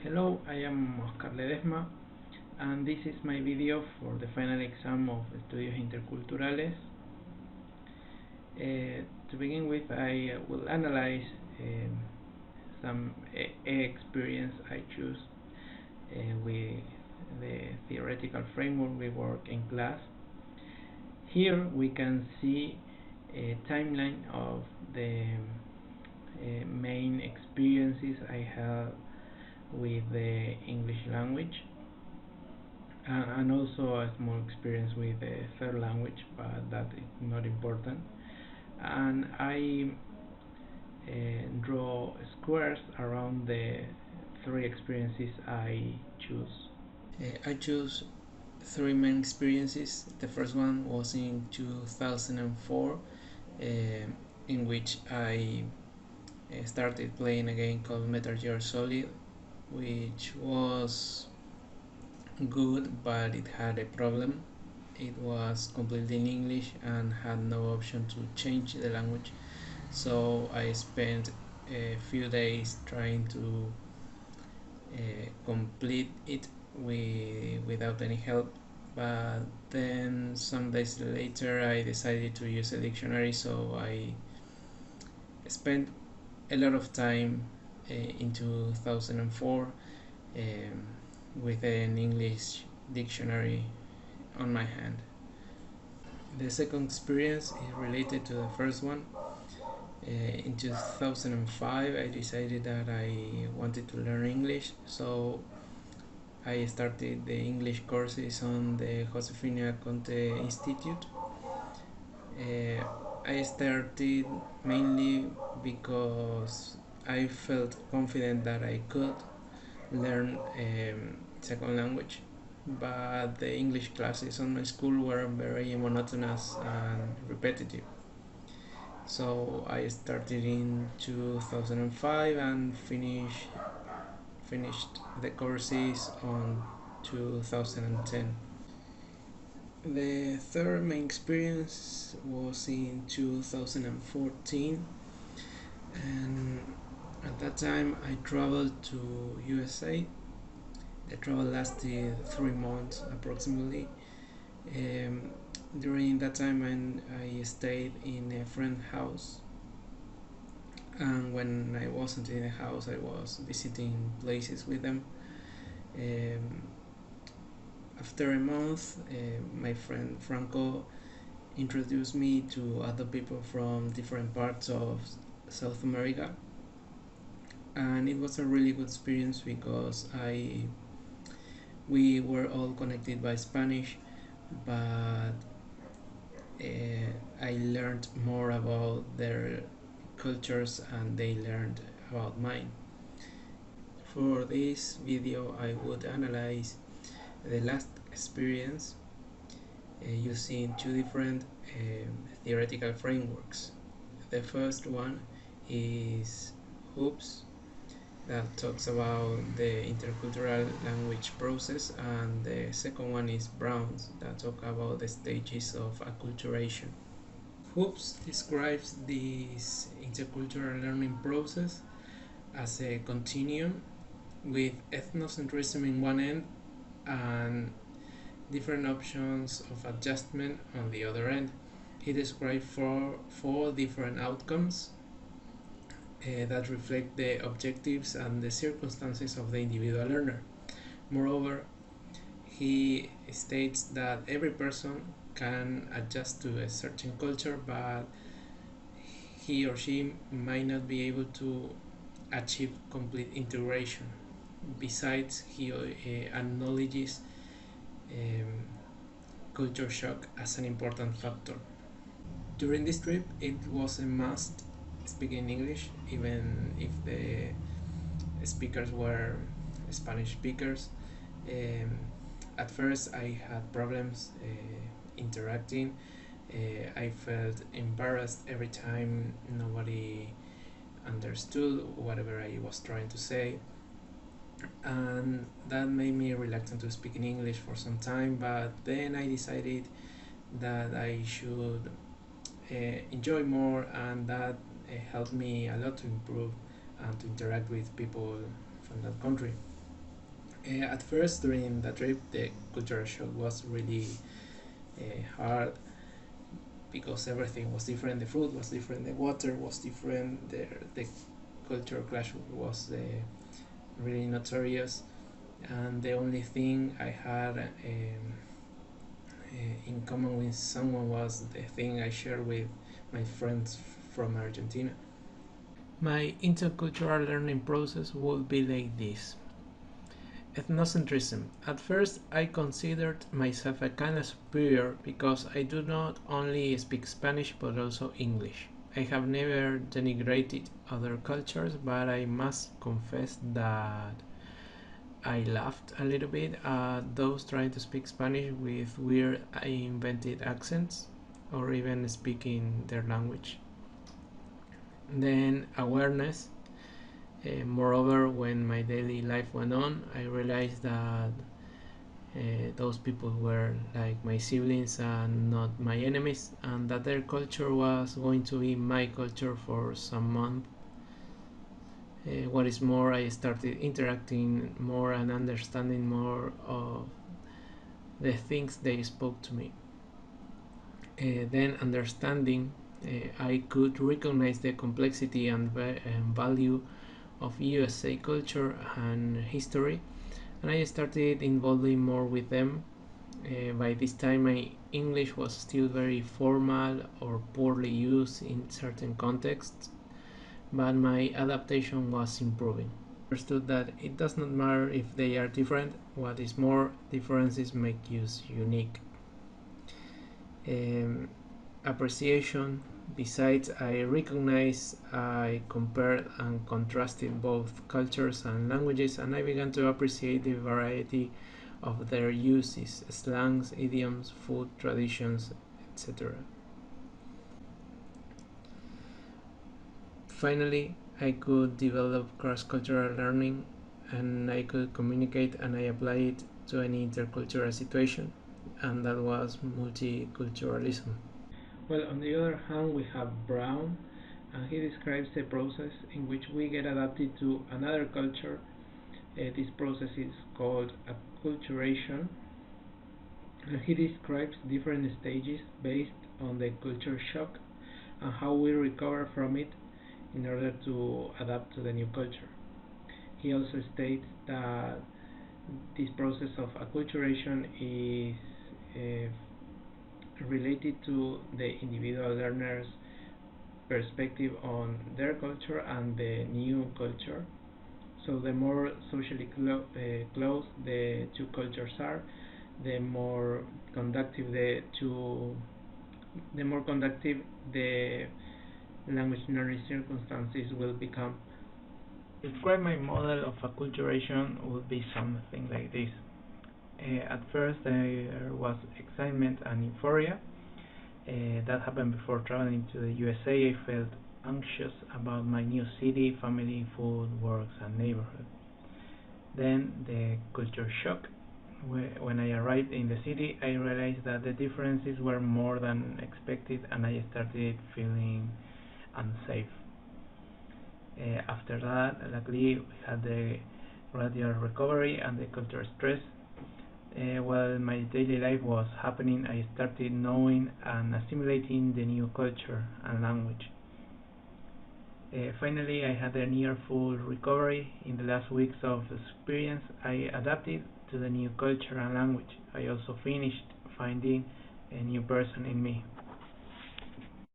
Hello, I am Oscar Ledesma, and this is my video for the final exam of Estudios Interculturales. To begin with, I will analyze some experience I choose with the theoretical framework we work in class. Here we can see a timeline of the main experiences I have with the English language, and also a small experience with the third language, but that is not important. And I draw squares around the three experiences I choose. I choose three main experiences. The first one was in 2004, in which I started playing a game called Metal Gear Solid, which was good, but it had a problem. It was completely in English and had no option to change the language, so I spent a few days trying to complete it without any help. But then some days later I decided to use a dictionary, so I spent a lot of time in 2004 with an English dictionary on my hand. The second experience is related to the first one. In 2005 I decided that I wanted to learn English, so I started the English courses on the Josefina Conte Institute. I started mainly because I felt confident that I could learn second language, but the English classes on my school were very monotonous and repetitive. So I started in 2005 and finished the courses on 2010. The third main experience was in 2014, and at that time I traveled to USA. The travel lasted 3 months approximately. Um, During that time I stayed in a friend's house, and when I wasn't in the house I was visiting places with them. Um, After a month, my friend Franco introduced me to other people from different parts of South America, and it was a really good experience because we were all connected by Spanish, but I learned more about their cultures and they learned about mine. For this video I would analyze the last experience using two different theoretical frameworks. The first one is Hoops, that talks about the intercultural language process, and the second one is Brown's, that talk about the stages of acculturation. Hoops describes this intercultural learning process as a continuum with ethnocentrism in one end and different options of adjustment on the other end. He described four different outcomes that reflect the objectives and the circumstances of the individual learner. Moreover, he states that every person can adjust to a certain culture, but he or she might not be able to achieve complete integration. Besides, he acknowledges culture shock as an important factor. During this trip, it was a must speak in English, even if the speakers were Spanish speakers. Um, at first, I had problems interacting. I felt embarrassed every time nobody understood whatever I was trying to say, and that made me reluctant to speak in English for some time. But then I decided that I should enjoy more, and that helped me a lot to improve and to interact with people from that country. At first, during the trip, the cultural shock was really hard because everything was different. The food was different, the water was different, the culture clash was really notorious, and the only thing I had in common with someone was the thing I shared with my friends from Argentina. My intercultural learning process would be like this. Ethnocentrism. At first, I considered myself a kind of superior because I do not only speak Spanish but also English. I have never denigrated other cultures, but I must confess that I laughed a little bit at those trying to speak Spanish with weird invented accents or even speaking their language. Then awareness. Moreover, when my daily life went on, I realized that those people were like my siblings and not my enemies, and that their culture was going to be my culture for some months. What is more, I started interacting more and understanding more of the things they spoke to me. Then, understanding, I could recognize the complexity and value of USA culture and history, and I started involving more with them. By this time, my English was still very formal or poorly used in certain contexts, but my adaptation was improving. I understood that it does not matter if they are different, what is more, differences make us unique. Um, Appreciation. Besides, I recognize I compared and contrasted both cultures and languages, and I began to appreciate the variety of their uses, slangs, idioms, food, traditions, etc. Finally, I could develop cross cultural learning and I could communicate and I apply it to any intercultural situation, and that was multiculturalism. Well, on the other hand, we have Brown, and he describes a process in which we get adapted to another culture. This process is called acculturation, and he describes different stages based on the culture shock and how we recover from it in order to adapt to the new culture. He also states that this process of acculturation is related to the individual learner's perspective on their culture and the new culture. So the more socially close the two cultures are, the more conductive the more conductive the language learning circumstances will become. Describe my model of acculturation would be something like this. At first, there was excitement and euphoria. That happened before traveling to the USA. I felt anxious about my new city, family, food, works, and neighborhood. Then the culture shock. When I arrived in the city, I realized that the differences were more than expected, and I started feeling unsafe. After that, luckily, we had the gradual recovery and the culture stress. While my daily life was happening, I started knowing and assimilating the new culture and language. Finally, I had a near full recovery. In the last weeks of experience, I adapted to the new culture and language. I also finished finding a new person in me.